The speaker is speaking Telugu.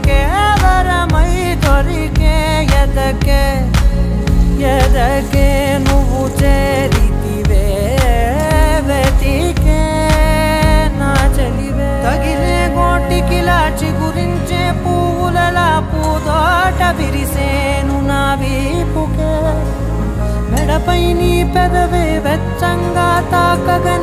కేవరమై దొరికే ఎదకే నువ్వు చేరితివే వెతికే నా చెలివే తగిలే గోటికి లాచి గురించే పువ్వులలా పూదోట విరిసేను నా వీపుకే మెడపై నీ పెదవే వెచ్చంగా తాకగా